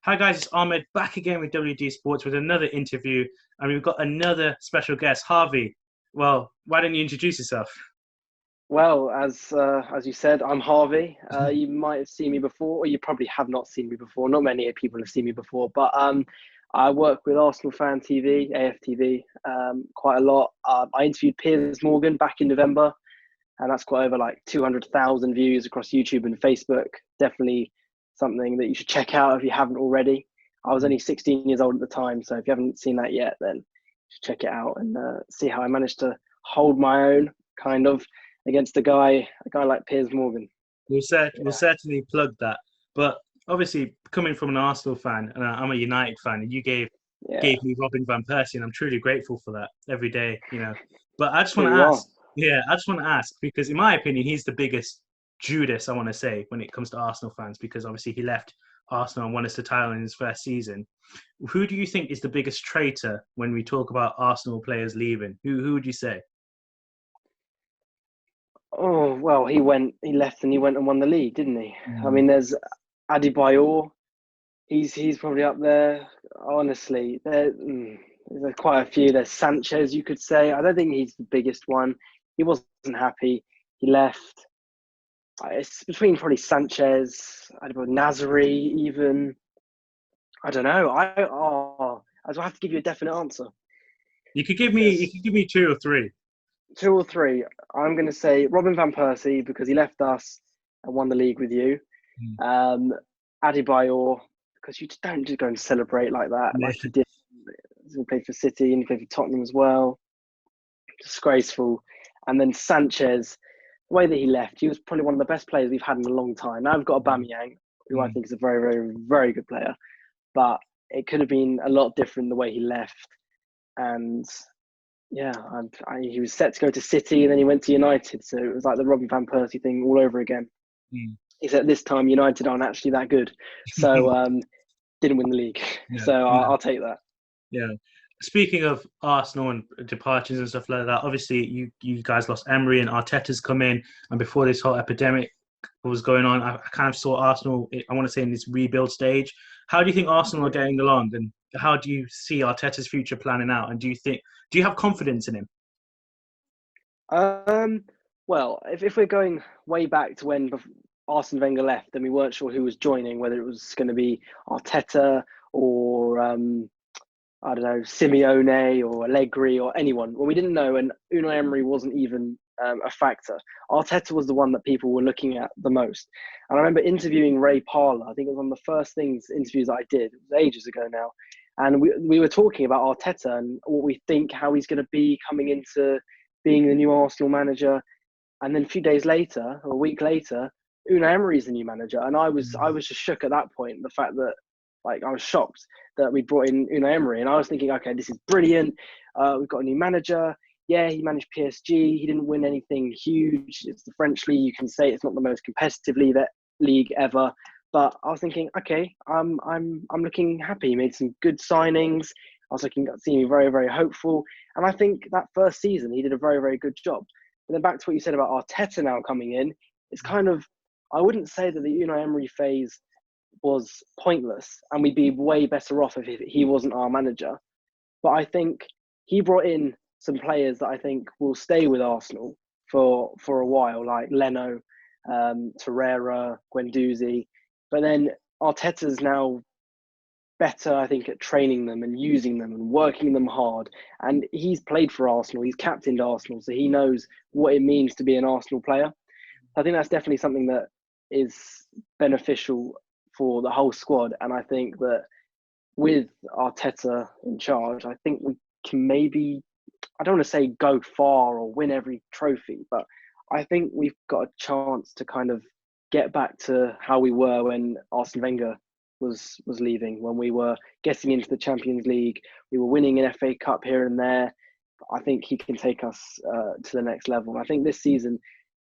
Hi guys, it's Ahmed back again with WDSportz with another interview, and we've got another special guest, Harvey. Well, why don't you introduce yourself? Well, as you said, I'm Harvey. You might have seen me before, or you probably have not seen me before. Not many people have seen me before, but I work with Arsenal Fan TV, AFTV, quite a lot. I interviewed Piers Morgan back in November, and that's got over like 200,000 views across YouTube and Facebook. Definitely something that you should check out if you haven't already. I was only 16 years old at the time, so if you haven't seen that yet, then you should check it out and see how I managed to hold my own, kind of, against a guy like Piers Morgan. We'll Yeah, certainly plug that. But obviously, coming from an Arsenal fan and I'm a United fan, and you yeah, gave me Robin van Persie, and I'm truly grateful for that every day. But I just want sure to you are. ask, I just want to ask because in my opinion, he's the biggest Judas I want to say when it comes to Arsenal fans because obviously he left Arsenal and won us the title in his first season. Who do you think is the biggest traitor when we talk about Arsenal players leaving? Who would you say? Oh well, he left, and he went and won the league, didn't he? I Mm. mean, there's Adebayor. He's probably up there. Honestly, there's quite a few. There's Sanchez, you could say. I don't think he's the biggest one. He wasn't happy. He left. It's between probably Sanchez, Adebayor, Nazari, even. I don't know. I'll have to give you a definite answer. You There's could give me two or three. two or three. I'm going to say Robin van Persie because he left us and won the league with you. Mm. Um, Adebayor because you just don't just go and celebrate like that, Yeah. like he did. He played for City and he played for Tottenham as well. Disgraceful. And then Sanchez, the way that he left, he was probably one of the best players we've had in a long time. Now I've got Aubameyang, who I Mm. think is a very, very, very good player, but it could have been a lot different the way he left. And yeah, he was set to go to City and then he went to United. So it was like the Robin van Persie thing all over again. Mm. Except this time United aren't actually that good. So didn't win the league. Yeah, So yeah, I'll take that. yeah. Speaking of Arsenal and departures and stuff like that, obviously you guys lost Emery and Arteta's come in, and before this whole epidemic was going on, I kind of saw Arsenal. I want to say in this rebuild stage. How do you think Arsenal are getting along, and how do you see Arteta's future planning out? And do you have confidence in him? Um, well, if we're going way back to when Arsene Wenger left and we weren't sure who was joining, whether it was going to be Arteta or I don't know, Simeone or Allegri or anyone. Well, we didn't know, and Unai Emery wasn't even a factor. Arteta was the one that people were looking at the most. And I remember interviewing Ray Parlour. I think it was one of the first interviews I did. It was ages ago now. And we were talking about Arteta and what we think, how he's going to be coming into being the new Arsenal manager. And then a few days later, or a week later, Unai Emery's the new manager. And I was just shook at that point, the fact that like I was shocked that we brought in Unai Emery, and I was thinking, okay, this is brilliant. We've got a new manager. Yeah, he managed PSG. He didn't win anything huge. It's the French league. You can say it's not the most competitive league ever. But I was thinking, okay, I'm looking happy. He made some good signings. I was looking at seeming very, very hopeful. And I think that first season he did a very, very good job. But then back to what you said about Arteta now coming in, it's kind of, I wouldn't say that the Unai Emery phase was pointless and we'd be way better off if he wasn't our manager. But I think he brought in some players that I think will stay with Arsenal for a while, like Leno, Torreira, Guendouzi. But then Arteta's now better, I think, at training them and using them and working them hard. And he's played for Arsenal. He's captained Arsenal, so he knows what it means to be an Arsenal player. I think that's definitely something that is beneficial for the whole squad. And I think that with Arteta in charge, I think we can maybe, I don't want to say go far or win every trophy, but I think we've got a chance to kind of get back to how we were when Arsene Wenger was leaving, when we were getting into the Champions League, we were winning an FA Cup here and there. I think he can take us to the next level. And I think this season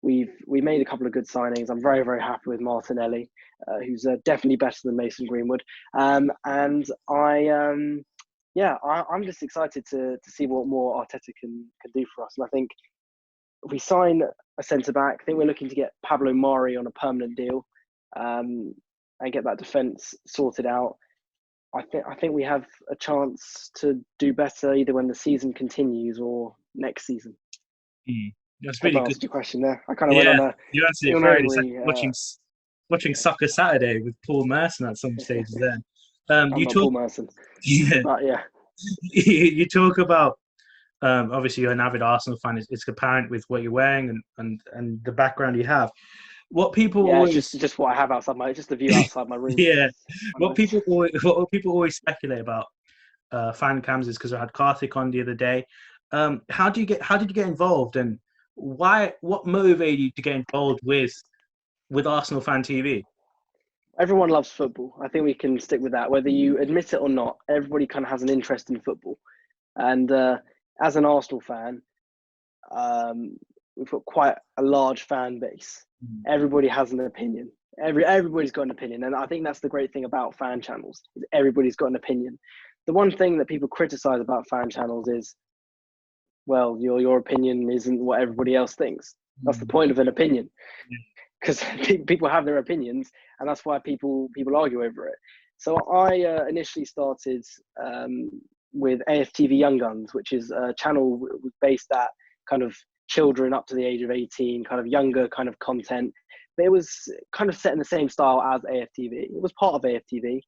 we made a couple of good signings. I'm very, very happy with Martinelli, who's definitely better than Mason Greenwood. And I'm just excited to see what more Arteta can do for us. And I think if we sign a centre back, I think we're looking to get Pablo Mari on a permanent deal, and get that defence sorted out. I think we have a chance to do better either when the season continues or next season. That's Hope really I good. answered your question there. I kind of went Yeah, on a you answered it very. It's like angry. watching Soccer Saturday with Paul Merson at some stages. Then, I'm you not talk. Paul Merson, Yeah, but yeah. you talk about. Obviously, you're an avid Arsenal fan. It's apparent with what you're wearing and the background you have. What people Yeah, it's always, just what I have outside my, just the view outside my room. yeah, Quite nice. what people always speculate about fan cams is because I had Karthik on the other day. How did you get involved, and why? What motivated you to get involved with Arsenal Fan TV? Everyone loves football. I think we can stick with that. Whether you admit it or not, everybody kind of has an interest in football. And as an Arsenal fan, we've got quite a large fan base. Everybody has an opinion. Everybody's got an opinion, and I think that's the great thing about fan channels. Is everybody's got an opinion. The one thing that people criticize about fan channels is, well, your opinion isn't what everybody else thinks. That's the point of an opinion, because people have their opinions, and that's why people argue over it. So I initially started with AFTV Young Guns, which is a channel based at kind of children up to the age of 18, kind of younger kind of content. But it was kind of set in the same style as AFTV. It was part of AFTV.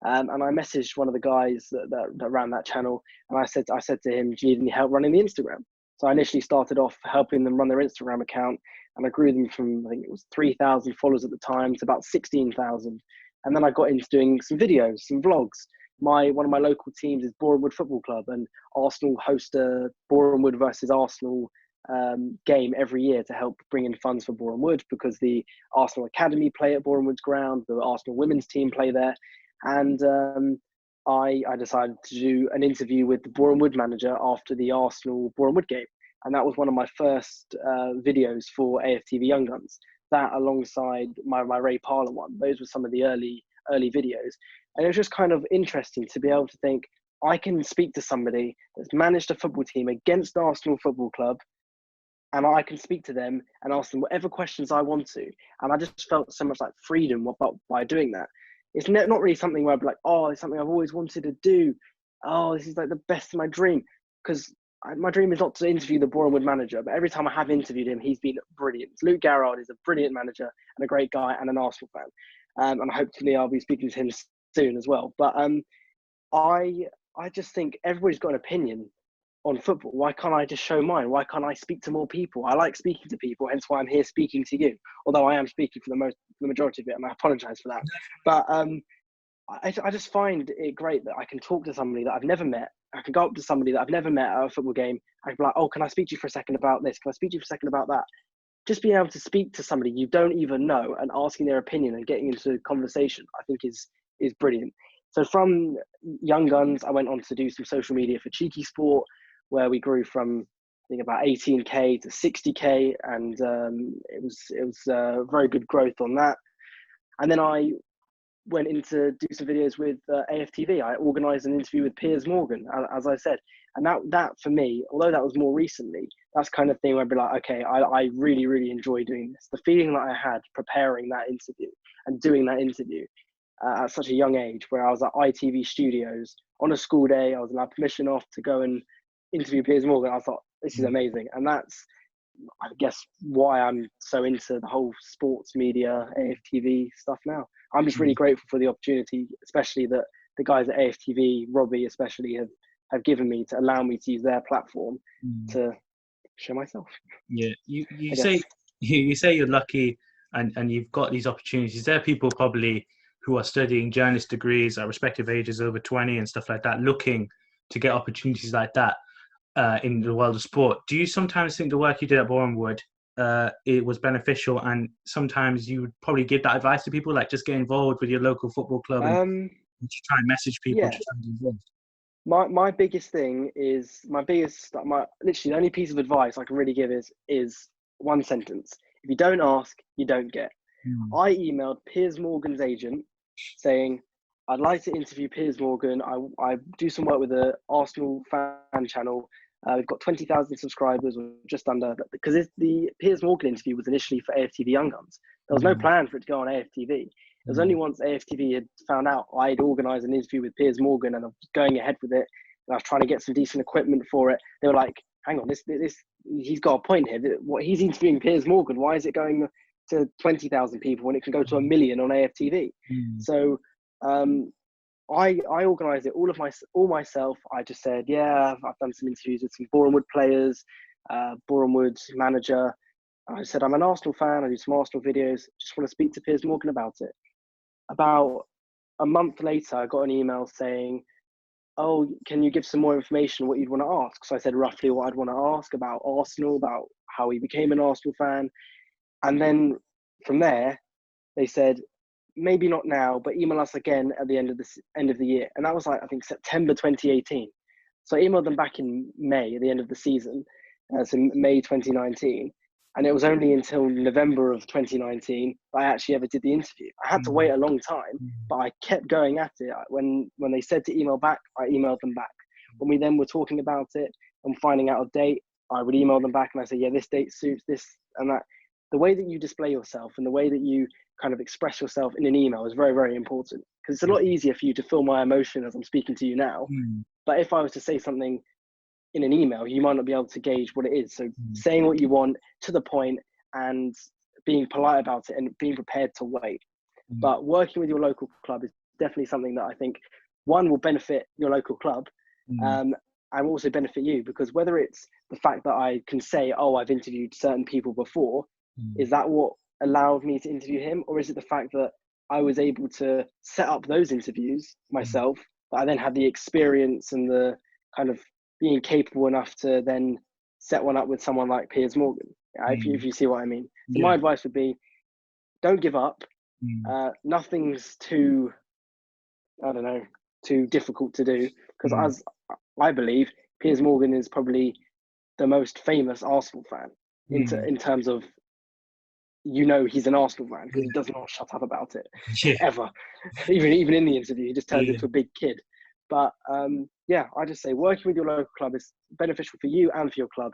And I messaged one of the guys that ran that channel, and I said to him, "Do you need any help running the Instagram?" So I initially started off helping them run their Instagram account, and I grew them from, I think it was 3,000 followers at the time to about 16,000. And then I got into doing some videos, some vlogs. One of my local teams is Boreham Wood Football Club, and Arsenal host a Boreham Wood versus Arsenal game every year to help bring in funds for Boreham Wood, because the Arsenal Academy play at Boreham Wood's ground, the Arsenal women's team play there. And I decided to do an interview with the Boreham Wood manager after the Arsenal Boreham Wood game. And that was one of my first videos for AFTV Young Guns. That alongside my Ray Parlour one. Those were some of the early videos. And it was just kind of interesting to be able to think, I can speak to somebody that's managed a football team against Arsenal Football Club, and I can speak to them and ask them whatever questions I want to. And I just felt so much like freedom by doing that. It's not really something where I'd be like, oh, it's something I've always wanted to do. Oh, this is like the best of my dream. Because my dream is not to interview the Boreham Wood manager, but every time I have interviewed him, he's been brilliant. Luke Garrard is a brilliant manager and a great guy and an Arsenal fan. And hopefully I'll be speaking to him soon as well. But I just think everybody's got an opinion on football. Why can't I just show mine? Why can't I speak to more people? I like speaking to people, hence why I'm here speaking to you. Although I am speaking for the majority of it, and I apologise for that. But I just find it great that I can talk to somebody that I've never met. I can go up to somebody that I've never met at a football game. I can be like, oh, can I speak to you for a second about this? Can I speak to you for a second about that? Just being able to speak to somebody you don't even know and asking their opinion and getting into a conversation, I think is brilliant. So from Young Guns, I went on to do some social media for Cheeky Sport, where we grew from, I think, about 18K to 60K, and it was very good growth on that. And then I went in to do some videos with AFTV. I organised an interview with Piers Morgan, as I said. And that for me, although that was more recently, that's kind of thing where I'd be like, okay, I really, really enjoy doing this. The feeling that I had preparing that interview and doing that interview at such a young age, where I was at ITV Studios on a school day, I was allowed permission off to go and interview Piers Morgan. I thought, this is amazing. And that's, I guess, why I'm so into the whole sports media, AFTV stuff now. I'm just really grateful for the opportunity, especially that the guys at AFTV, Robbie especially, have given me to allow me to use their platform to show myself. Yeah, you say you're lucky and you've got these opportunities. There are people probably who are studying journalist degrees at respective ages, over 20 and stuff like that, looking to get opportunities like that in the world of sport. Do you sometimes think the work you did at Boreham Wood, it was beneficial, and sometimes you would probably give that advice to people, like just get involved with your local football club and to try and message people to try and get involved? My biggest thing is literally the only piece of advice I can really give is one sentence: if you don't ask, you don't get. I emailed Piers Morgan's agent saying, I'd like to interview Piers Morgan. I do some work with the Arsenal fan channel. We've got 20,000 subscribers, or just under, because the Piers Morgan interview was initially for AFTV Young Guns. There was no plan for it to go on AFTV. It was only once AFTV had found out I'd organised an interview with Piers Morgan and I was going ahead with it, and I was trying to get some decent equipment for it. They were like, hang on, this he's got a point here. What, he's interviewing Piers Morgan. Why is it going to 20,000 people when it can go to 1 million on AFTV? So I organised it all myself. I just said, yeah, I've done some interviews with some Boreham Wood players, Boreham Wood manager. I said, I'm an Arsenal fan. I do some Arsenal videos. Just want to speak to Piers Morgan about it. About a month later, I got an email saying, oh, can you give some more information on what you'd want to ask? So I said roughly what I'd want to ask about Arsenal, about how he became an Arsenal fan. And then from there, they said, maybe not now, but email us again at the end of the year. And that was like, I think, September 2018. So I emailed them back in May, at the end of the season, so May 2019. And it was only until November of 2019 that I actually ever did the interview. I had to wait a long time, but I kept going at it. When they said to email back, I emailed them back. When we then were talking about it and finding out a date, I would email them back and I say, yeah, this date suits this and that. The way that you display yourself and the way that you kind of express yourself in an email is very, very important, because it's a lot easier for you to feel my emotion as I'm speaking to you now. But if I was to say something in an email, you might not be able to gauge what it is. So saying what you want to the point and being polite about it and being prepared to wait. But working with your local club is definitely something that I think, one, will benefit your local club and also benefit you, because whether it's the fact that I can say, oh, I've interviewed certain people before, is that what allowed me to interview him? Or is it the fact that I was able to set up those interviews myself, that I then had the experience and the kind of being capable enough to then set one up with someone like Piers Morgan, if you see what I mean. So my advice would be, don't give up. Nothing's too, I don't know, too difficult to do, because as I believe, Piers Morgan is probably the most famous Arsenal fan in terms of, he's an Arsenal fan, because he does not shut up about it ever. Even in the interview, he just turns into a big kid. But I just say working with your local club is beneficial for you and for your club.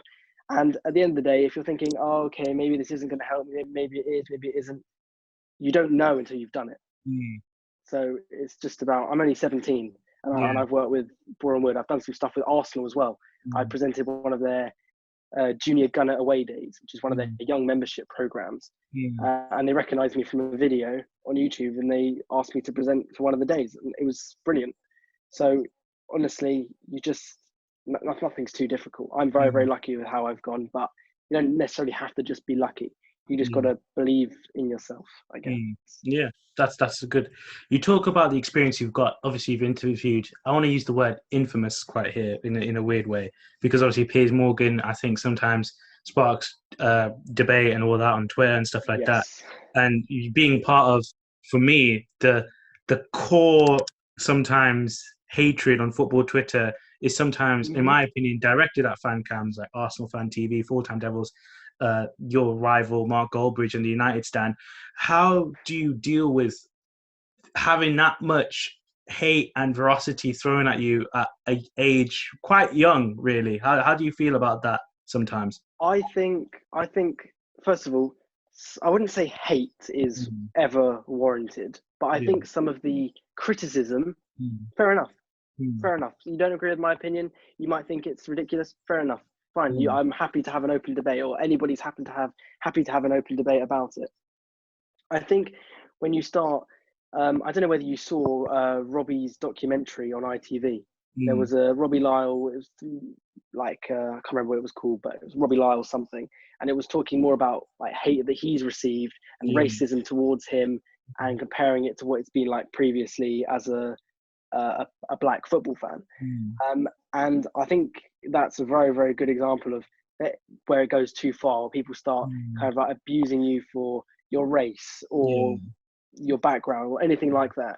And at the end of the day, if you're thinking, oh, okay, maybe this isn't going to help me, maybe it is, maybe it isn't, you don't know until you've done it. So it's just about, I'm only 17 and I've worked with Boreham Wood. I've done some stuff with Arsenal as well. I presented one of their junior gunner away days, which is one of their young membership programs. And they recognized me from a video on YouTube and they asked me to present for one of the days. And it was brilliant. So honestly, nothing's too difficult. I'm very, very lucky with how I've gone, but you don't necessarily have to just be lucky. You just got to believe in yourself, I guess. Yeah, that's a good. You talk about the experience you've got. Obviously, you've interviewed. I want to use the word infamous quite here in a weird way, because obviously Piers Morgan, I think, sometimes sparks debate and all that on Twitter and stuff like that. And you being part of, for me, the core sometimes hatred on football Twitter is sometimes, in my opinion, directed at fan cams like Arsenal Fan TV, Full Time Devils, your rival Mark Goldbridge and the United stand. How do you deal with having that much hate and veracity thrown at you at an age quite young, really? How do you feel about that sometimes? I think first of all, I wouldn't say hate is ever warranted, but I think some of the criticism, fair enough. Fair enough. You don't agree with my opinion. You might think it's ridiculous. Fair enough. Fine. I'm happy to have an open debate, or anybody's happy to have an open debate about it. I think when you start, I don't know whether you saw Robbie's documentary on ITV. There was a Robbie Lyle. It was like I can't remember what it was called, but it was Robbie Lyle something, and it was talking more about like hate that he's received and racism towards him, and comparing it to what it's been like previously as a black football fan. And I think that's a very, very good example of where it goes too far, where people start kind of like abusing you for your race or your background or anything like that.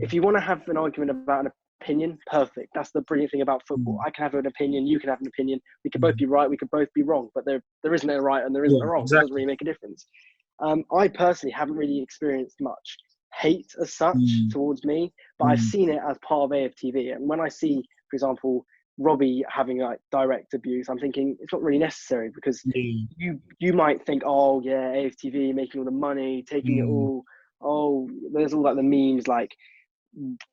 If you want to have an argument about an opinion, perfect. That's the brilliant thing about football. I can have an opinion, you can have an opinion. We can both be right, we can both be wrong, but there isn't a right and there isn't a wrong. Exactly. It doesn't really make a difference. I personally haven't really experienced much hate as such towards me, but I've seen it as part of AFTV. And when I see, for example, Robbie having like direct abuse, I'm thinking it's not really necessary, because you might think, oh yeah, AFTV making all the money, taking it all oh, there's all like the memes like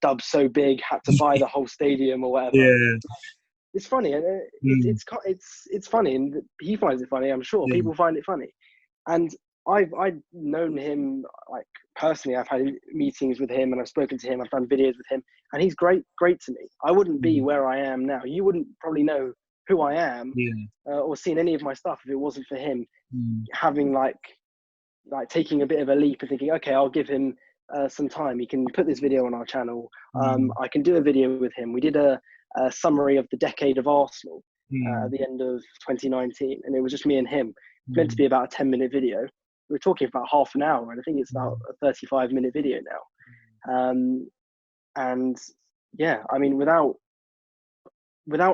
Dub so big had to buy the whole stadium or whatever. Yeah. It's funny, and Mm. it's funny, and he finds it funny. I'm sure Yeah. people find it funny, and I've known him like personally. I've had meetings with him, and I've spoken to him. I've done videos with him, and he's great to me. I wouldn't be Mm. where I am now. You wouldn't probably know who I am Yeah. or seen any of my stuff if it wasn't for him Mm. having like taking a bit of a leap and thinking, okay, I'll give him some time. He can put this video on our channel. Mm. I can do a video with him. We did a summary of the decade of Arsenal at Mm. the end of 2019, and it was just me and him. It's meant to Mm. be about a 10-minute video. We were talking for about half an hour, and I think it's about Mm. a 35-minute video now. And yeah, I mean, without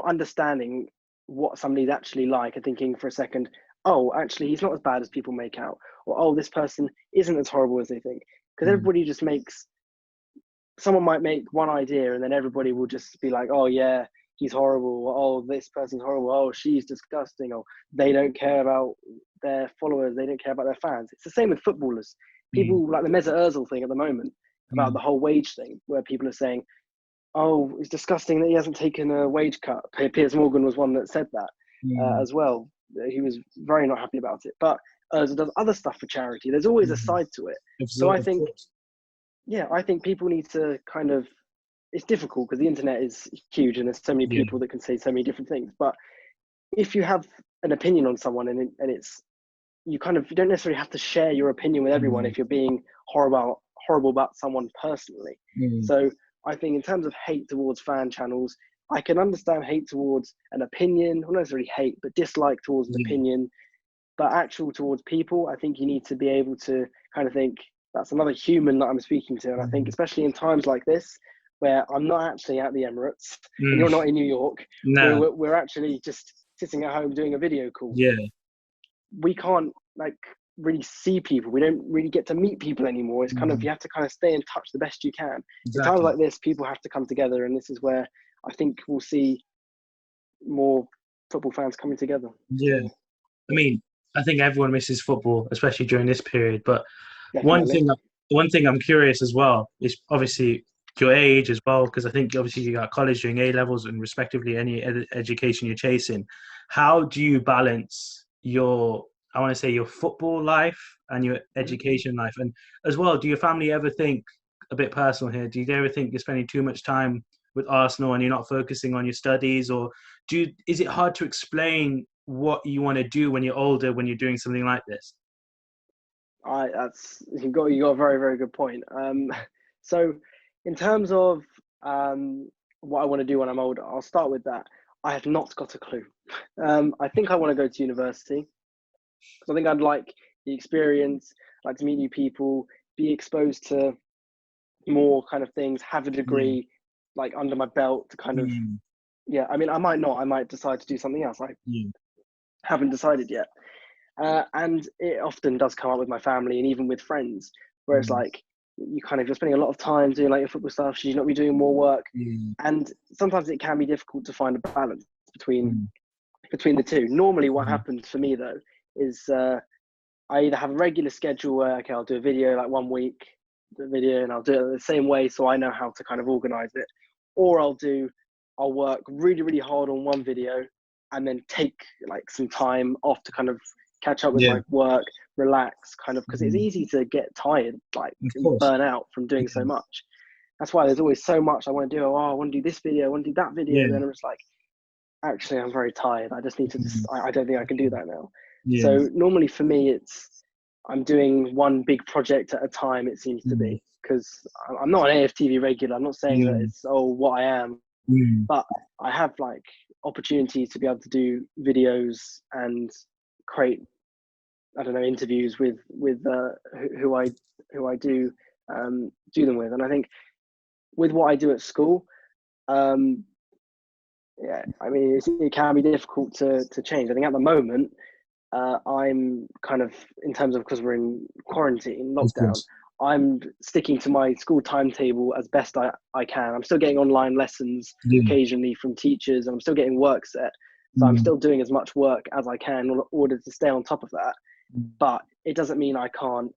understanding what somebody's actually like and thinking for a second, oh, actually, he's not as bad as people make out, or oh, this person isn't as horrible as they think, because Mm. everybody just makes. Someone might make one idea, and then everybody will just be like, oh yeah, he's horrible. Or, oh, this person's horrible. Oh, she's disgusting. Or they don't care about their followers. They don't care about their fans. It's the same with footballers. Mm. People like the Mesut Ozil thing at the moment about Mm. the whole wage thing, where people are saying, oh, it's disgusting that he hasn't taken a wage cut. Piers Morgan was one that said that Mm. as well. He was very not happy about it. But Ozil does other stuff for charity. There's always a Mm. side to it. So I Of think, course. yeah, I think people need to kind of, it's difficult because the internet is huge and there's so many Yeah. people that can say so many different things. But if you have an opinion on someone and it's, you don't necessarily have to share your opinion with everyone Mm. if you're being horrible about someone personally. Mm. So I think in terms of hate towards fan channels, I can understand hate towards an opinion, not necessarily hate, but dislike towards an Yeah. opinion. But actual towards people, I think you need to be able to kind of think that's another human that I'm speaking to. And I think Mm. especially in times like this, where I'm not actually at the Emirates and Mm. you're not in New York, No. we're actually just sitting at home doing a video call. Yeah. We can't like really see people. We don't really get to meet people anymore. It's kind of, Mm. you have to kind of stay in touch the best you can. In times Exactly. like this, people have to come together, and this is where I think we'll see more football fans coming together. Yeah. So, I mean, I think everyone misses football, especially during this period. But one definitely. thing, one thing I'm curious as well is obviously your age as well, because I think obviously you got college doing A levels and respectively any education you're chasing. How do you balance your, I want to say, your football life and your education life? And as well, do your family ever think, a bit personal here, do you ever think you're spending too much time with Arsenal and you're not focusing on your studies, or is it hard to explain what you want to do when you're older when you're doing something like this? You got a very, very good point. So in terms of what I want to do when I'm older, I'll start with that. I have not got a clue. I think I want to go to university because I think I'd like the experience, like to meet new people, be exposed to more kind of things, have a Yeah. degree like under my belt to kind of, Mm. yeah. I mean, I might not. I might decide to do something else. I Yeah. haven't decided yet. And it often does come up with my family and even with friends, where it's Mm. like you're spending a lot of time doing like your football stuff. Should you not be doing more work? Mm. And sometimes it can be difficult to find a balance between Mm. the two. Normally, what Mm. happens for me though is I either have a regular schedule where okay, I'll do a video like one week, do a video, and I'll do it the same way, so I know how to kind of organize it, or I'll work really really hard on one video and then take like some time off to kind of catch up with Yeah. my work, relax, kind of, because it's Mm. easy to get tired, like Of and course. burn out from doing so Yeah. much. That's why there's always so much I want to do. Oh, I want to do this video, I want to do that video. Yeah. Then I'm just like, actually, I'm very tired. I just need to Mm. I don't think I can do that now. Yeah. So normally for me, I'm doing one big project at a time. It seems to Mm. be because I'm not an AFTV regular. I'm not saying that Yeah. it's what I am, Mm. but I have like opportunities to be able to do videos and create, I don't know, interviews with who I do them with. And I think with what I do at school, yeah, I mean it can be difficult to change. I think at the moment I'm kind of, in terms of, because we're in quarantine Of lockdown, course. I'm sticking to my school timetable as best I can. I'm still getting online lessons Yeah. occasionally from teachers, and I'm still getting work set. So I'm Mm. still doing as much work as I can in order to stay on top of that. Mm. But it doesn't mean I can't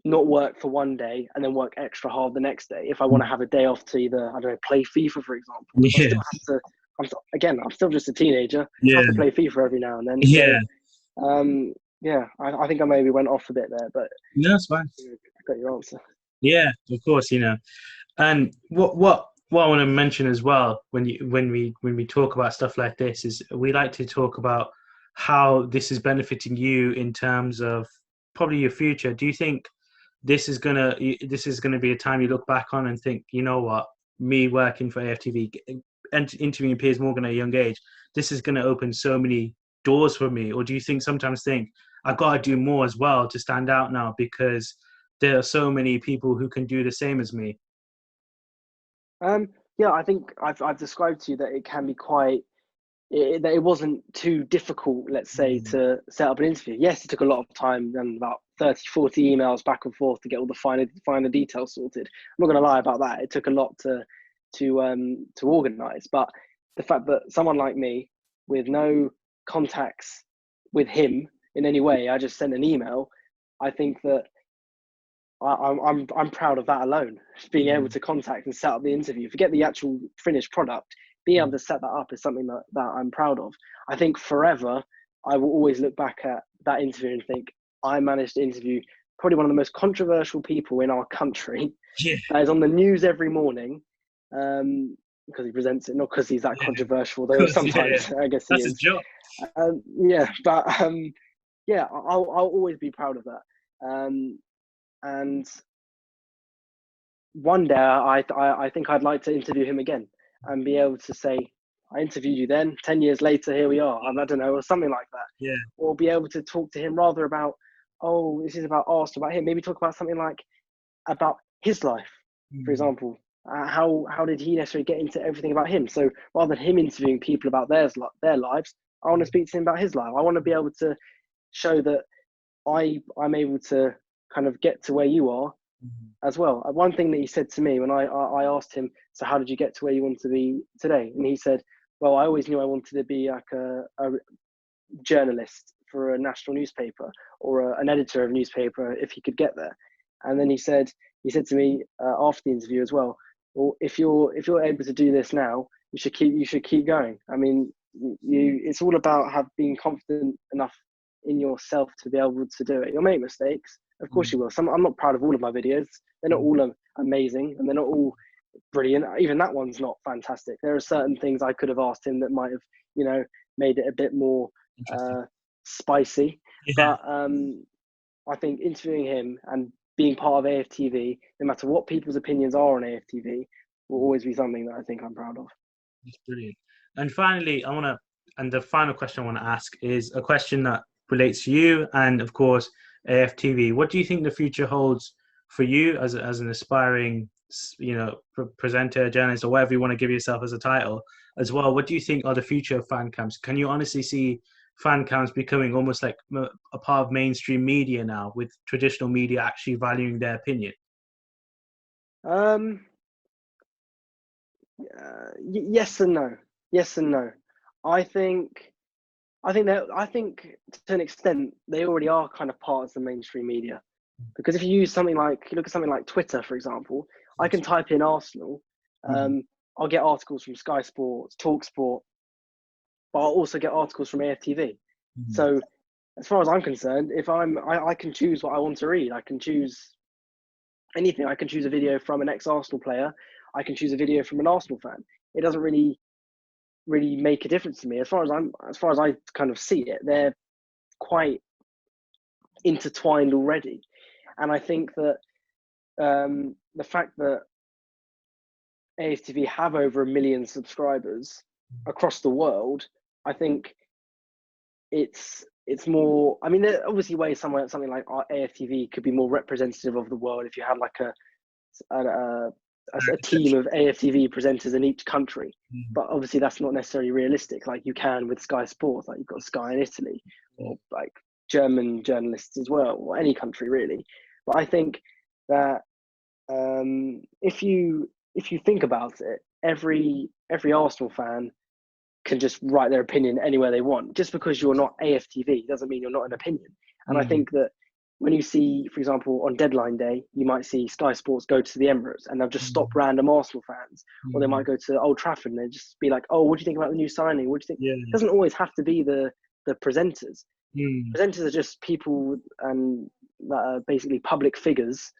not work for one day and then work extra hard the next day. If I want to have a day off to either, I don't know, play FIFA, for example, I Yeah, still have to. I'm still just a teenager. I yeah, have to play FIFA every now and then. yeah. So, yeah, I think I maybe went off a bit there, but No, that's fine. I got your answer. Yeah, of course, And what I want to mention as well when we talk about stuff like this is we like to talk about how this is benefiting you in terms of probably your future. Do you think this is gonna be a time you look back on and think, you know what, me working for AFTV and interviewing Piers Morgan at a young age, this is gonna open so many doors for me? Or do you sometimes think I've got to do more as well to stand out now because there are so many people who can do the same as me? Yeah, I think I've described to you that it can be that it wasn't too difficult, let's say, Mm. to set up an interview. Yes, it took a lot of time and about 30, 40 emails back and forth to get all the finer details sorted. I'm not going to lie about that. It took a lot to organise. But the fact that someone like me, with no contacts with him in any way, I just sent an email. I think that I'm proud of that alone. Being able to contact and set up the interview, forget the actual finished product, being able to set that up is something that I'm proud of. I think forever, I will always look back at that interview and think I managed to interview probably one of the most controversial people in our country. Yeah, That is on the news every morning, because he presents it, not because he's that yeah, controversial, of though course, yeah. sometimes I guess he That's his is. job. Yeah, but yeah, I'll always be proud of that. And one day I think I'd like to interview him again and be able to say, I interviewed you then, 10 years later, here we are. I don't know, or something like that. Yeah. Or be able to talk to him rather about, oh, this is about Arsenal, about him. Maybe talk about something like about his life, for Mm. example. How did he necessarily get into everything about him? So rather than him interviewing people about their lives, I want to speak to him about his life. I want to be able to show that I'm able to kind of get to where you are as well. One thing that he said to me when I asked him, so how did you get to where you want to be today? And he said, well, I always knew I wanted to be like a journalist for a national newspaper or an editor of a newspaper if he could get there. And then he said to me after the interview as well, well, if you're able to do this now, you should keep going. I mean, it's all about being confident enough in yourself to be able to do it. You'll make mistakes, of course you will. I'm not proud of all of my videos. They're not all amazing and they're not all brilliant. Even that one's not fantastic. There are certain things I could have asked him that might have, made it a bit more Interesting. spicy. Yeah. But I think interviewing him and being part of AFTV, no matter what people's opinions are on AFTV, will always be something that I think I'm proud of. That's brilliant. And finally, and the final question I want to ask is a question that relates to you and, of course, AFTV. What do you think the future holds for you as an aspiring, presenter, journalist, or whatever you want to give yourself as a title as well? What do you think are the future of fan camps? Can you honestly see fan camps becoming almost like a part of mainstream media now, with traditional media actually valuing their opinion? Yes and no. Yes and no. I think to an extent they already are kind of part of the mainstream media, because if you look at something like Twitter, for example, I can type in Arsenal, I'll get articles from Sky Sports, Talk Sport, but I'll also get articles from AFTV. So as far as I'm concerned, if I can choose what I want to read. I can choose anything. I can choose a video from an ex-Arsenal player. I can choose a video from an Arsenal fan. It doesn't really make a difference to me. As far as I kind of see it, they're quite intertwined already. And I think that the fact that AFTV have over 1 million subscribers across the world, I think it's more. I mean, there are obviously ways something like AFTV could be more representative of the world if you had like a team of AFTV presenters in each country. But obviously that's not necessarily realistic. Like you can with Sky Sports, like you've got Sky in Italy, or like German journalists as well, or any country really. But I think that if you think about it, every Arsenal fan can just write their opinion anywhere they want. Just because you're not AFTV doesn't mean you're not an opinion. And I think that when you see, for example, on deadline day, you might see Sky Sports go to the Emirates and they'll just stop random Arsenal fans, or they might go to Old Trafford and they just be like, "Oh, what do you think about the new signing? What do you think?" Yeah. It doesn't always have to be the presenters. Mm. Presenters are just people and that are basically public figures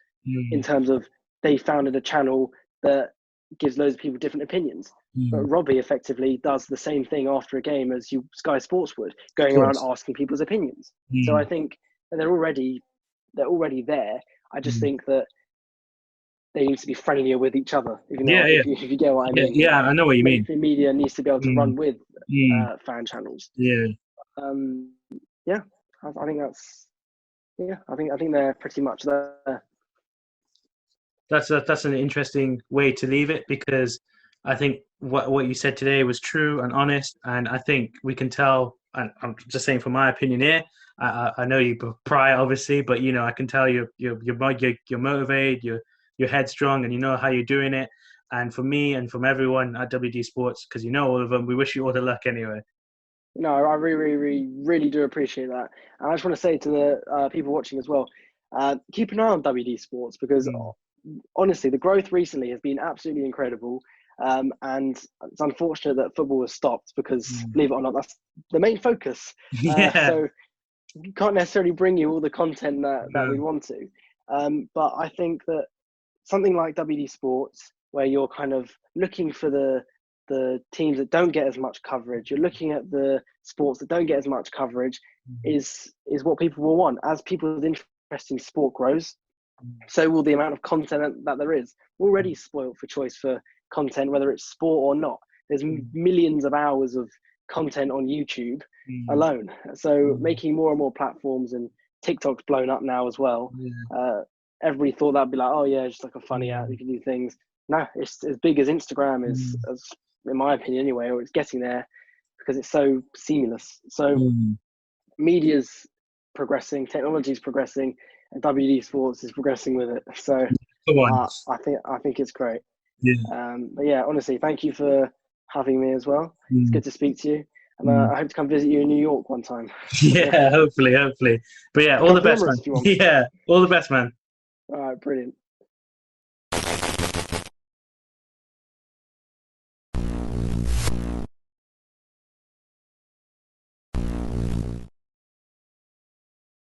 in Mm. terms of they founded a channel that gives loads of people different opinions. But Robbie effectively does the same thing after a game as Sky Sports would, going around asking people's opinions. So I think they're already there. I just think that they need to be friendlier with each other. If you get what I mean. Yeah, I know what you mean. The media needs to be able to run with fan channels. Yeah. I think that's. Yeah, I think they're pretty much there. That's an interesting way to leave it, because I think what you said today was true and honest, and I think we can tell. And I'm just saying, from my opinion here, I know you prior, obviously, but I can tell you're motivated, you're headstrong, and you know how you're doing it. And for me and from everyone at WDSportz, because you know all of them, we wish you all the luck anyway. No, I really do appreciate that. And I just want to say to the people watching as well, keep an eye on WDSportz, because honestly, the growth recently has been absolutely incredible. And it's unfortunate that football has stopped, because believe it or not, that's the main focus. So you can't necessarily bring you all the content that we want to. But I think that something like WDSportz, where you're kind of looking for the teams that don't get as much coverage, you're looking at the sports that don't get as much coverage, is what people will want. As people's interest in sport grows, so will the amount of content that there is. We're already spoiled for choice for content, whether it's sport or not. There's millions of hours of content on YouTube alone. So making more and more platforms, and TikTok's blown up now as well. Everybody thought that'd be like, oh yeah, just like a funny app, you can do things. No, it's as big as Instagram is, as in my opinion anyway, or it's getting there, because it's so seamless. So media's progressing, technology's progressing, and WDSportz is progressing with it. So I think it's great. But yeah, honestly, thank you for having me as well. It's good to speak to you, and I hope to come visit you in New York one time. Yeah, hopefully. But yeah, all the best, man. Yeah, all the best, man. All right, brilliant.